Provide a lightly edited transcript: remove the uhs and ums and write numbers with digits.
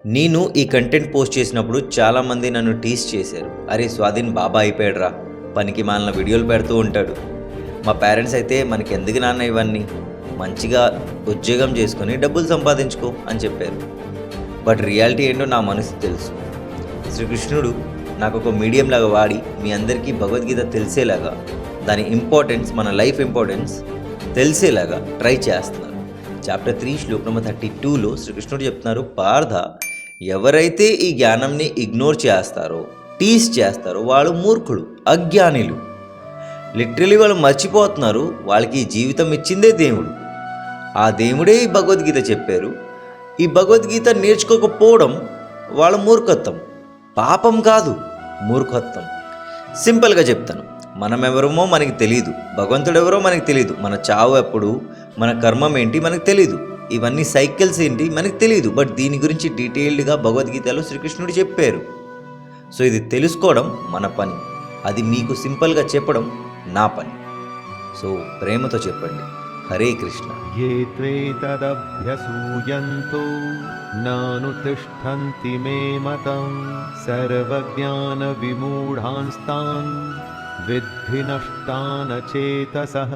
నేను ఈ content post చేసినప్పుడు చాలామంది నన్ను టీస్ చేశారు. అరే స్వాధీన్ బాబా అయిపోయాడురా, పనికి మాలిన వీడియోలు పెడుతూ ఉంటాడు. మా పేరెంట్స్ అయితే మనకి ఎందుకు నాన్న ఇవన్నీ, మంచిగా ఉద్యోగం చేసుకొని డబ్బులు సంపాదించుకో అని చెప్పారు. బట్ రియాలిటీ ఏంటో నా మనసు తెలుసు. శ్రీకృష్ణుడు నాకు ఒక మీడియం లాగా వాడి మీ అందరికీ భగవద్గీత తెలిసేలాగా, దాని ఇంపార్టెన్స్, మన లైఫ్ ఇంపార్టెన్స్ తెలిసేలాగా ట్రై చేస్తున్నారు. చాప్టర్ 3 శ్లోక్ నెంబర్ 32లో శ్రీకృష్ణుడు చెప్తున్నారు, పార్థ, ఎవరైతే ఈ జ్ఞానంని ఇగ్నోర్ చేస్తారో, టీస్ చేస్తారో వాళ్ళు మూర్ఖులు, అజ్ఞానులు. లిటరలీ వాళ్ళు మర్చిపోతున్నారు వాళ్ళకి ఈ జీవితం ఇచ్చిందే దేవుడు. ఆ దేవుడే ఈ భగవద్గీత చెప్పారు. ఈ భగవద్గీత నేర్చుకోకపోవడం వాళ్ళ మూర్ఖత్వం, పాపం కాదు, మూర్ఖత్వం. సింపుల్గా చెప్తాను, మనం ఎవరమో మనకి తెలియదు, భగవంతుడు ఎవరో మనకి తెలియదు, మన చావు ఎప్పుడు, మన కర్మం ఏంటి మనకు తెలియదు, ఇవన్నీ సైకిల్స్ ఏంటి మనకు తెలియదు. బట్ దీని గురించి డీటెయిల్డ్గా భగవద్గీతలో శ్రీకృష్ణుడు చెప్పారు. సో ఇది తెలుసుకోవడం మన పని, అది మీకు సింపుల్గా చెప్పడం నా పని. సో ప్రేమతో చెప్పండి, హరే కృష్ణ. ये त्वेतदभ्यसूयन्तो नानुतिष्ठन्ति मे मतं सर्वज्ञानविमूढांस्तान् विद्धि नष्टान् चेतसः